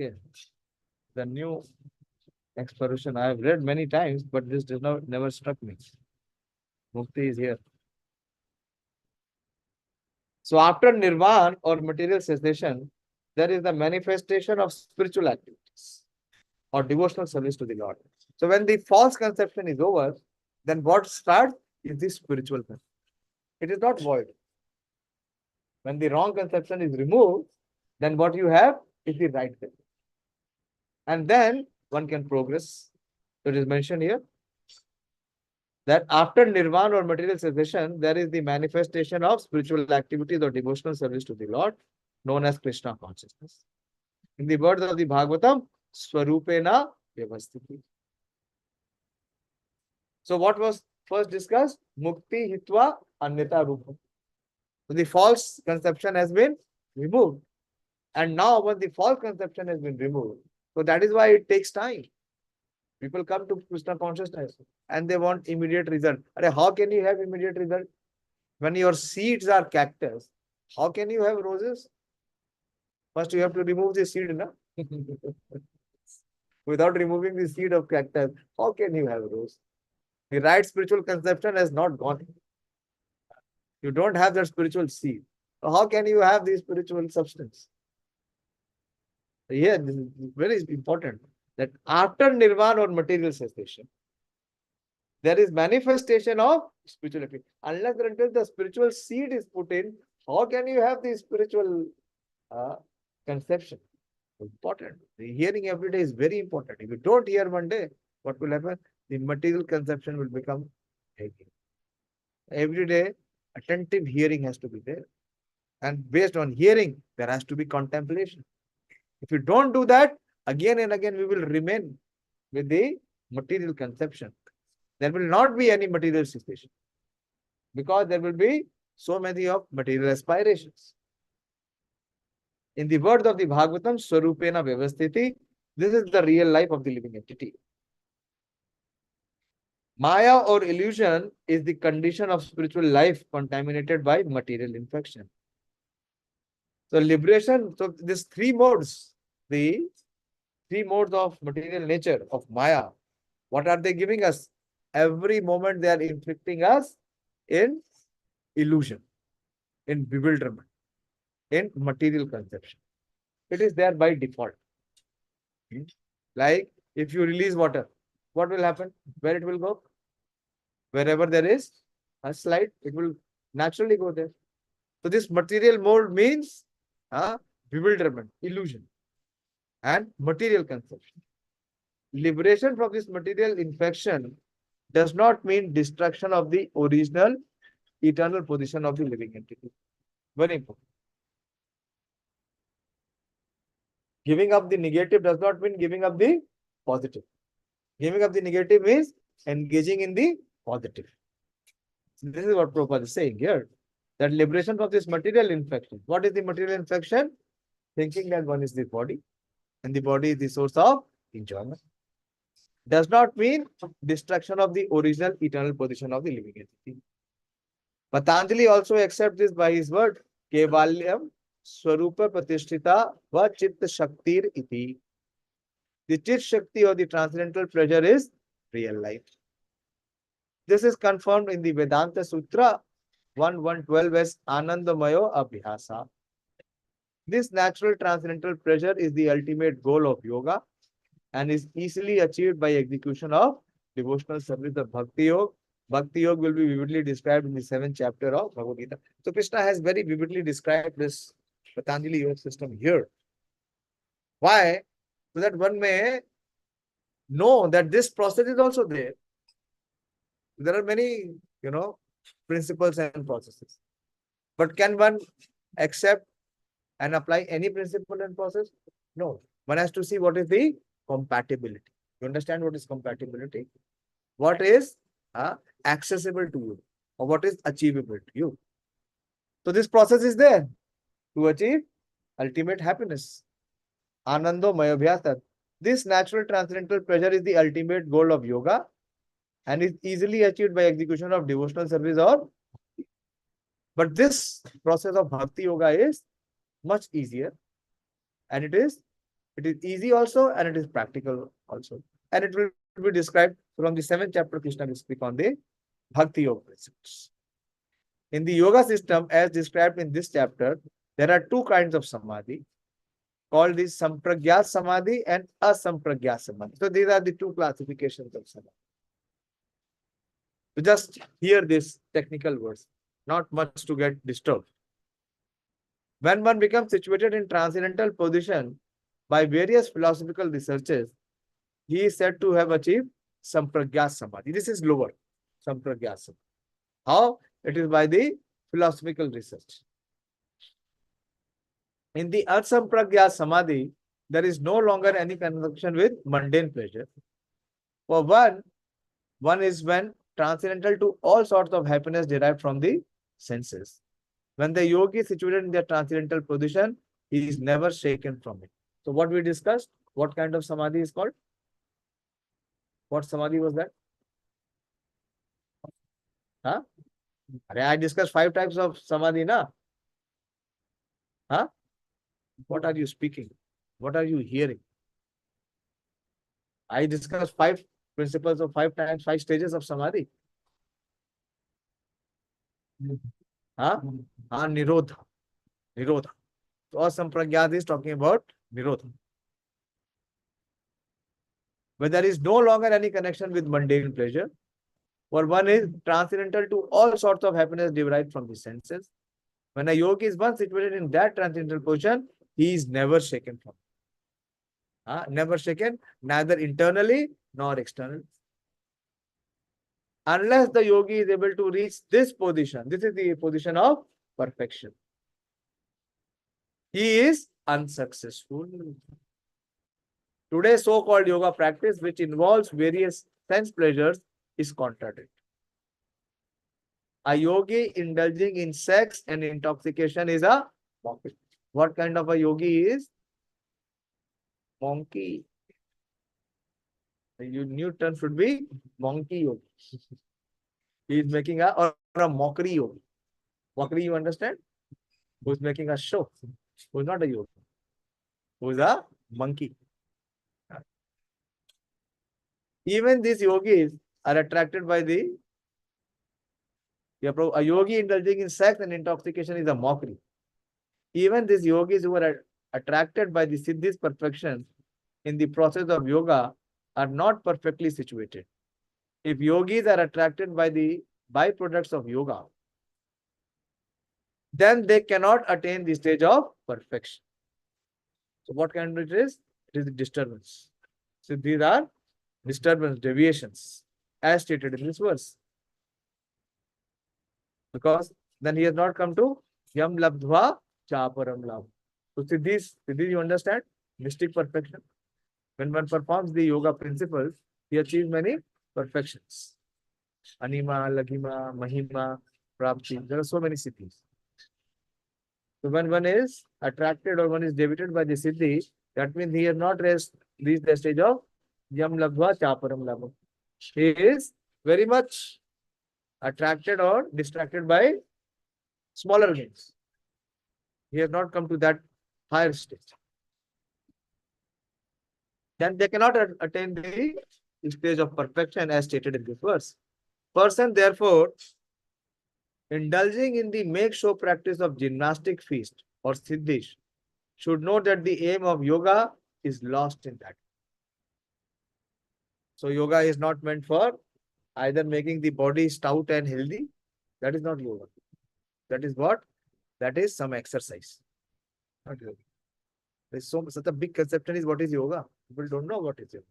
Okay. The new expression I have read many times, but this does not never struck me. Mukti is here. So after nirvana or material cessation, there is the manifestation of spiritual activities or devotional service to the Lord. So when the false conception is over, then what starts is the spiritual conception. It is not void. When the wrong conception is removed, then what you have is the right conception. And then one can progress. So it is mentioned here that after nirvana or material cessation, there is the manifestation of spiritual activities or devotional service to the Lord, known as Krishna consciousness. In the words of the Bhagavatam, Swarupena Vyavasthiti. So what was first discussed? Mukti hitva anyatha rupam. So the false conception has been removed. And now when the false conception has been removed, so that is why it takes time. People come to Krishna consciousness and they want immediate result. How can you have immediate result? When your seeds are cactus, how can you have roses? First you have to remove the seed, na? Without removing the seed of cactus, how can you have rose? The right spiritual conception has not gone. You don't have that spiritual seed. So how can you have the spiritual substance? Here, this is very important that after nirvana or material cessation, there is manifestation of spirituality. Unless and until the spiritual seed is put in, how can you have the spiritual conception? Important. The hearing every day is very important. If you don't hear one day, what will happen? The material conception will become heavy. Every day, attentive hearing has to be there. And based on hearing, there has to be contemplation. If you don't do that, again and again, we will remain with the material conception. There will not be any material cessation because there will be so many of material aspirations. In the words of the Bhagavatam, Swarupena Vyavasthiti, this is the real life of the living entity. Maya or illusion is the condition of spiritual life contaminated by material infection. So liberation, so these three modes, the three modes of material nature of Maya, what are they giving us? Every moment they are inflicting us in illusion, in bewilderment, in material conception. It is there by default. Like if you release water, what will happen? Where it will go? Wherever there is a slide, it will naturally go there. So this material mode means bewilderment, illusion, and material conception. Liberation from this material infection does not mean destruction of the original eternal position of the living entity. Very important. Giving up the negative does not mean giving up the positive. Giving up the negative means engaging in the positive. So this is what Prabhupada is saying here. That liberation from this material infection. What is the material infection? Thinking that one is the body and the body is the source of enjoyment. Does not mean destruction of the original eternal position of the living entity. Patanjali also accepts this by his word, caivāyaṁ swarupa pratisthita va citta shaktir iti. The chit shakti or the transcendental pleasure is real life. This is confirmed in the Vedanta Sutra 1.1.12 as Anandamayo Abhyasa. This natural transcendental pleasure is the ultimate goal of yoga and is easily achieved by execution of devotional service of Bhakti Yoga. Bhakti Yoga will be vividly described in the 7th chapter of Bhagavad Gita. So Krishna has very vividly described this Patanjali Yoga system here. Why? So that one may know that this process is also there. There are many, principles and processes. But can one accept and apply any principle and process? No. One has to see what is the compatibility. You understand what is compatibility? What is accessible to you or what is achievable to you. So this process is there to achieve ultimate happiness. Anando mayabhyasat. This natural transcendental pleasure is the ultimate goal of yoga and is easily achieved by execution of devotional service or. But this process of bhakti yoga is much easier and it is easy also and it is practical also. And it will be described from the 7th chapter. Krishna will speak on the bhakti yoga principles. In the yoga system, as described in this chapter, there are two kinds of samadhi called the sampragya samadhi and asampragya samadhi. So these are the two classifications of samadhi. So just hear these technical words, not much to get disturbed. When one becomes situated in transcendental position by various philosophical researches, he is said to have achieved sampragya samadhi. This is lower, sampragya samadhi. How? It is by the philosophical research. In the asampragya samadhi, there is no longer any connection with mundane pleasure. For one is when transcendental to all sorts of happiness derived from the senses. When the yogi is situated in the transcendental position, he is never shaken from it. So what we discussed, what kind of samadhi is called? What samadhi was that? Huh? I discussed 5 types of samadhi, na? Huh? What are you speaking? What are you hearing? I discussed 5 principles of 5 times, 5 stages of samadhi. Huh? Niruddhaṁ. Niruddhaṁ. So asampragyat is talking about niruddhaṁ. When there is no longer any connection with mundane pleasure, or one is transcendental to all sorts of happiness derived from the senses. When a yogi is once situated in that transcendental position, he is never shaken from it. Never shaken, neither internally nor externally. Unless the yogi is able to reach this position, this is the position of perfection, he is unsuccessful. Today's so-called yoga practice, which involves various sense pleasures, is contradictory. A yogi indulging in sex and intoxication is a monkey. What kind of a yogi is? Monkey. The new term should be monkey yogi. He is making or a mockery yogi. Mockery, you understand? Who is making a show? Who is not a yogi? Who is a monkey? Even these yogis are attracted by the a yogi indulging in sex and intoxication is a mockery. Even these yogis who are attracted by the siddhis perfection in the process of yoga are not perfectly situated. If yogis are attracted by the byproducts of yoga, then they cannot attain the stage of perfection. So what kind of it is? It is the disturbance. So these are disturbance, deviations, as stated in this verse. Because then he has not come to yam labdhvā cāparaṁ lābhaṁ. So siddhis, you understand? Mystic perfection. When one performs the yoga principles, he achieves many perfections. Anima, laghima, mahima, prapti. There are so many siddhis. So when one is attracted or one is deviated by the siddhi, that means he has not reached the stage of yam labdhvā cāparaṁ lābhaṁ. He is very much attracted or distracted by smaller gains. He has not come to that higher stage. Then they cannot attain the stage of perfection as stated in this verse. Person, therefore, indulging in the make-show practice of gymnastic feast or siddhish should know that the aim of yoga is lost in that. So yoga is not meant for either making the body stout and healthy. That is not yoga. That is what? That is some exercise. Not yoga. There's such a big conception is what is yoga. People don't know what is yoga.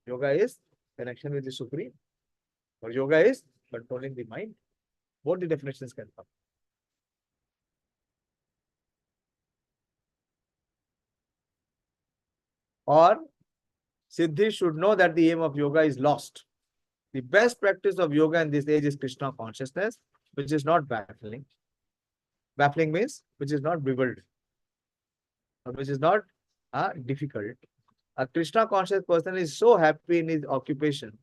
Yoga is connection with the Supreme. Or yoga is controlling the mind. Both the definitions can come. Or siddhi should know that the aim of yoga is lost. The best practice of yoga in this age is Krishna consciousness, which is not baffling. Baffling means which is not bewildered, or which is not difficult. A Krishna conscious person is so happy in his occupation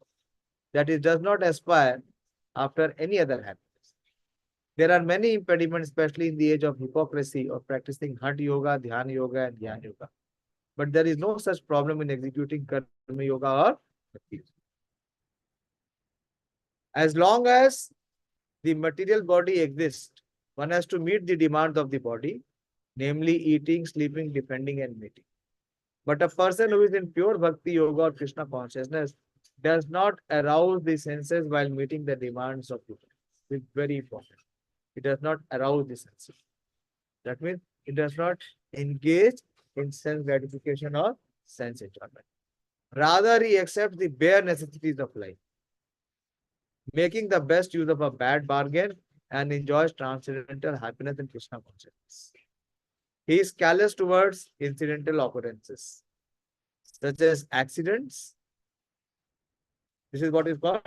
that he does not aspire after any other happiness. There are many impediments, especially in the age of hypocrisy or practicing Hatha yoga, Dhyana yoga, and Jnana yoga. But there is no such problem in executing Karma yoga or Bhakti yoga. As long as the material body exists, one has to meet the demands of the body, namely eating, sleeping, defending, and mating. But a person who is in pure Bhakti yoga or Krishna consciousness does not arouse the senses while meeting the demands of the body. It's very important. It does not arouse the senses. That means it does not engage in sense gratification or sense enjoyment. Rather, he accepts the bare necessities of life, making the best use of a bad bargain and enjoys transcendental happiness in Krishna consciousness. He is callous towards incidental occurrences, such as accidents. This is what is called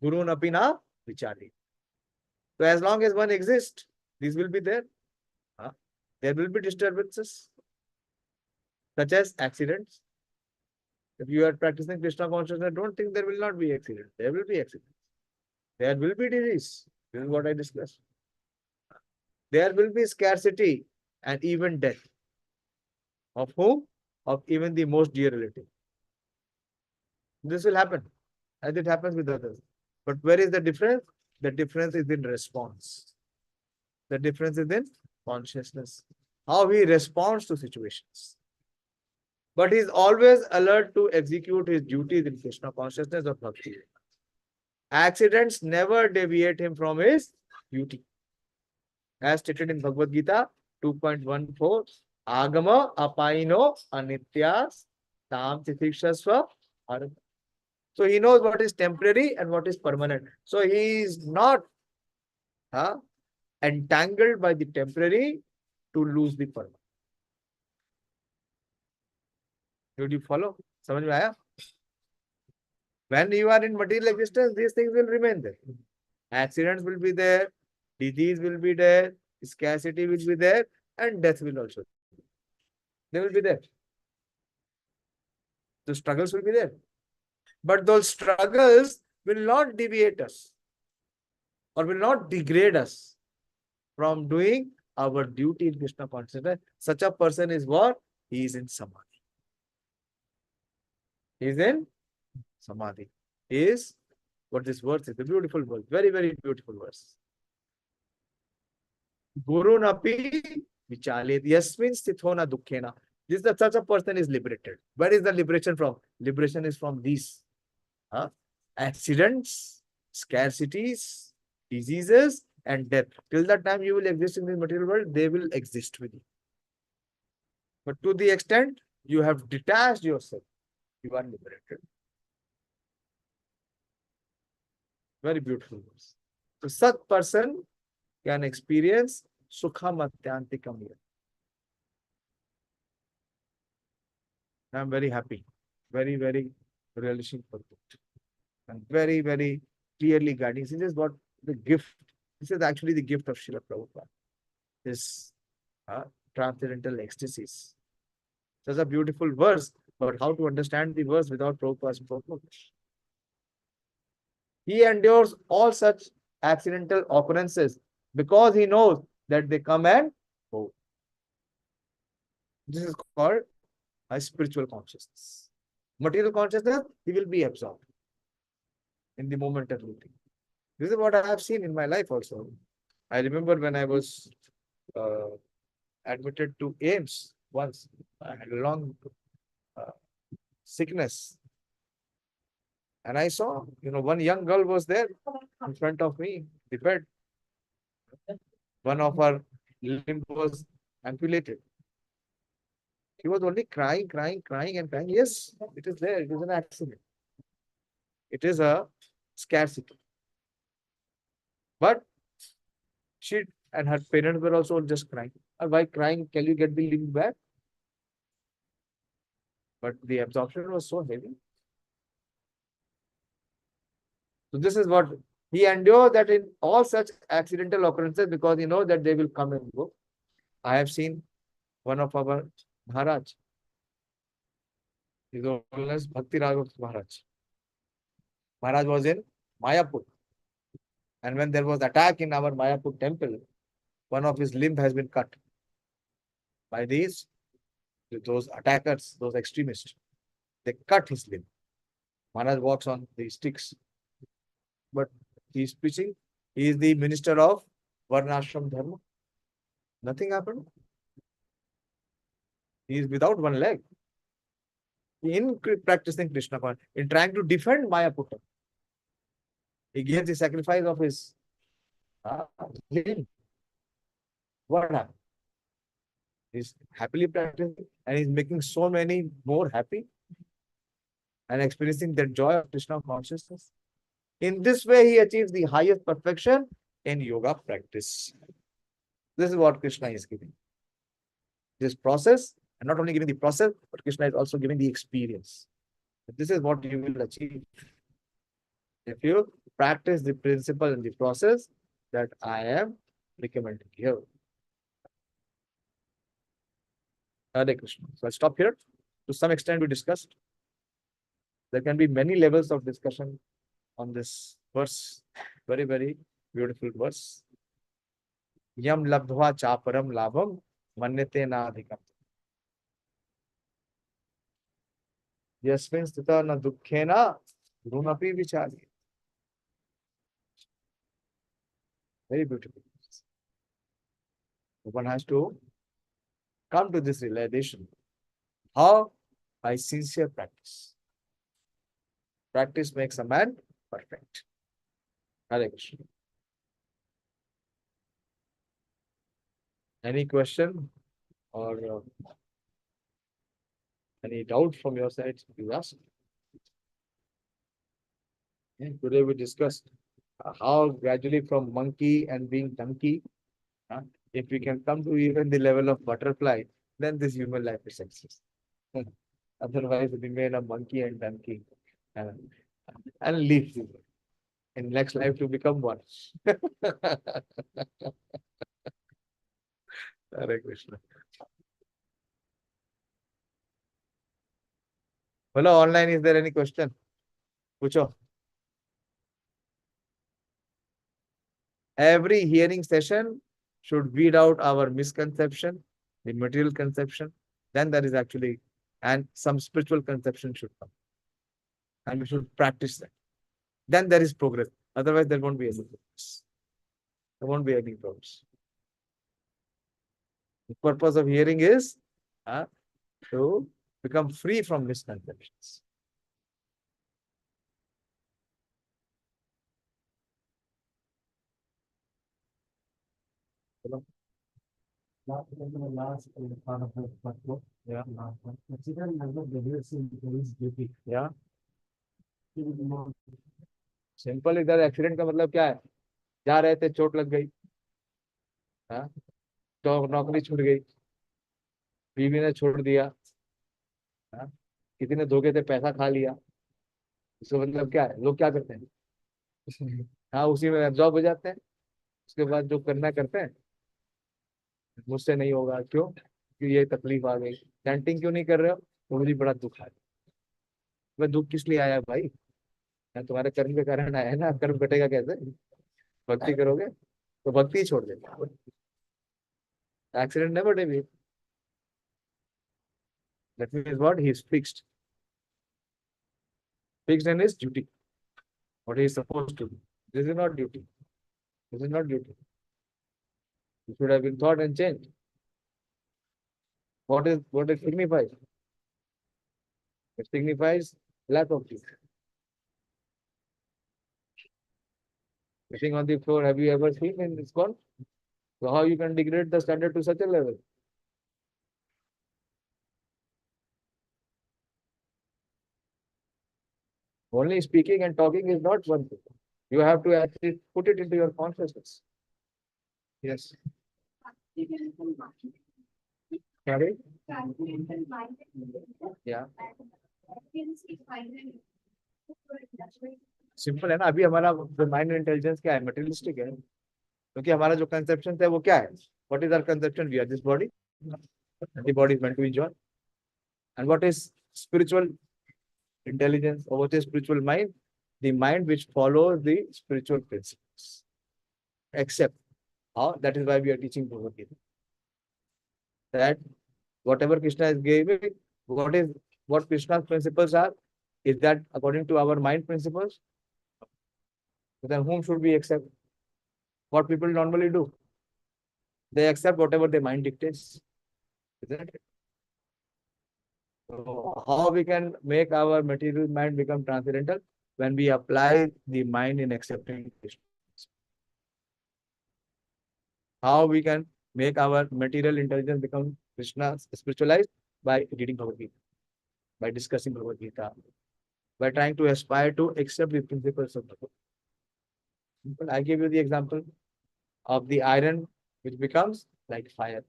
guruṇāpi vicālyate. So as long as one exists, These will be there. There will be disturbances, such as accidents. If you are practicing Krishna consciousness, don't think there will not be accidents. There will be accidents. There will be disease. This is what I discussed. There will be scarcity and even death. Of whom? Of even the most dear relative. This will happen, as it happens with others. But where is the difference? The difference is in response. The difference is in consciousness. How he responds to situations. But he is always alert to execute his duties in Krishna consciousness or bhakti. Accidents never deviate him from his duty. As stated in Bhagavad Gita 2.14, Agama apaino anityas tam titikshasva. So he knows what is temporary and what is permanent. So he is not entangled by the temporary to lose the permanent. Did you follow? समझ में आया? When you are in material existence, these things will remain there. Accidents will be there, disease will be there, scarcity will be there, and death will also. They will be there. The struggles will be there. But those struggles will not deviate us or will not degrade us from doing our duty in Krishna consciousness. Such a person is what? He is in samadhi. He is in samadhi. He is what this verse is. A beautiful verse. Very, very beautiful verse. guruṇāpi vicālyate yasmin sthito duḥkhena. Such a person is liberated. Where is the liberation from? Liberation is from these accidents, scarcities, diseases, and death. Till that time you will exist in this material world, they will exist with you. But to the extent you have detached yourself, you are liberated. Very beautiful verse. So such person can experience sukham ātyantikamya. I am very happy, very, very relishing for it. And very, very clearly guiding. This is what the gift, this is actually the gift of Srila Prabhupada. This transcendental ecstasies. Such a beautiful verse, but how to understand the verse without Prabhupada's purpose? He endures all such accidental occurrences because he knows that they come and go. This is called a spiritual consciousness. Material consciousness, he will be absorbed in the moment of routine. This is what I have seen in my life also. I remember when I was admitted to AIMS once. I had a long sickness. And I saw, one young girl was there in front of me, the bed. One of her limb was amputated. She was only crying and crying. Yes, it is there. It is an accident. It is a scarcity. But she and her parents were also just crying. And by crying, can you get the limb back? But the absorption was so heavy. So this is what he endured, that in all such accidental occurrences, because he knows that they will come and go. I have seen one of our Maharaj. His own as Bhakti Raghav Maharaj. Maharaj was in Mayapur. And when there was attack in our Mayapur temple, one of his limb has been cut by those attackers, those extremists. They cut his limb. Maharaj walks on the sticks. But he is preaching. He is the minister of Varnashram Dharma. Nothing happened. He is without one leg. In practicing Krishna consciousness, in trying to defend Mayapur, he gave the sacrifice of his limb. What happened? He's happily practicing and he's making so many more happy and experiencing the joy of Krishna consciousness. In this way, he achieves the highest perfection in yoga practice. This is what Krishna is giving. This process, and not only giving the process, but Krishna is also giving the experience. This is what you will achieve if you practice the principle and the process that I am recommended here. Hare Krishna. So I'll stop here. To some extent, we discussed. There can be many levels of discussion on this verse. Very, very beautiful verse. Yam labdhvā cāparaṁ lābhaṁ manyate nādhikaṁ. Yasmin sthito duḥkhena guruṇāpi vicālyate. Very beautiful. One has to come to this realization. How? By sincere practice. Practice makes a man perfect. Hare Krishna. Any question or any doubt from your side? You ask. Today we discussed how gradually from monkey and being donkey, if we can come to even the level of butterfly, then this human life is success. Otherwise, we remain a monkey and donkey and leave in next life to become one. Hare Krishna. Hello, online, is there any question? Pucho. Every hearing session should weed out our misconception, the material conception. Then there is actually, and some spiritual conception should come. And we should practice that. Then there is progress. Otherwise, there won't be any progress. There won't be any progress. The purpose of hearing is to become free from misconceptions. Hello? Last part of the yeah. Consider duty. Yeah. Simple इधर accident का मतलब क्या है? जा रहे थे, चोट लग गई, तो नौकरी छूट गई, बीवी ने छोड़ दिया, किसी ने धोखे से पैसा खा लिया. इसका मतलब क्या है? लोग क्या करते हैं? हाँ, उसी में एब्जॉर्ब हो जाते हैं. उसके बाद जो करना करते हैं, मुझसे नहीं होगा. क्यों? क्योंकि ये तकलीफ आ गई. चैंटिंग क्यों नहीं कर रहे हो? तो मुझे बड़ा दुख आया. वह दुख किस लिए आया भाई? तुम्हारे कर्म के कारण आया है ना. कर्म कटेगा कैसे? भक्ति करोगे तो भक्ति ही छोड़ देगा. Accident never did. That means what? He is fixed. Fixed in his duty. What he is supposed to do. This is not duty. This is not duty. It should have been thought and changed. What it signifies? It signifies lack of duty. Sitting on the floor, have you ever seen in this court? So how you can degrade the standard to such a level? Only speaking and talking is not one thing. You have to actually put it into your consciousness. Yes. Sorry? Yeah. Simple है ना. अभी हमारा जो mind intelligence क्या है? Materialistic है. क्योंकि हमारा जो कंसेप्शन है वो क्या है? What is our conception? We are this body. The body is meant to enjoy. And what is spiritual intelligence, or what is spiritual mind? The mind which follows the spiritual principles. Except how? That is why we are teaching Bhagavad-gīta. That whatever Krishna is giving, what Krishna's principles are, is that according to our mind principles? So then whom should we accept? What people normally do? They accept whatever their mind dictates. Isn't it? So how we can make our material mind become transcendental? When we apply the mind in accepting Krishna. How we can make our material intelligence become Krishna spiritualized? By reading Bhagavad-gīta, by discussing Bhagavad-gīta, by trying to aspire to accept the principles of Bhagavad-gīta. I give you the example of the iron which becomes like fire.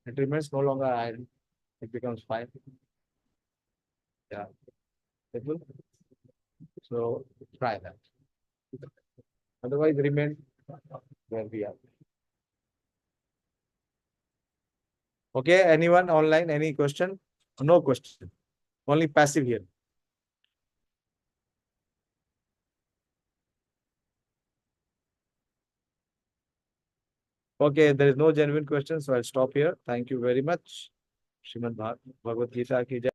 It remains no longer iron. It becomes fire. Yeah. So try that. Otherwise, remain where we are. Okay, anyone online? Any question? No question. Only passive here. Okay, there is no genuine question, so I'll stop here. Thank you very much. Srimad Bhagavad Gita ki jai.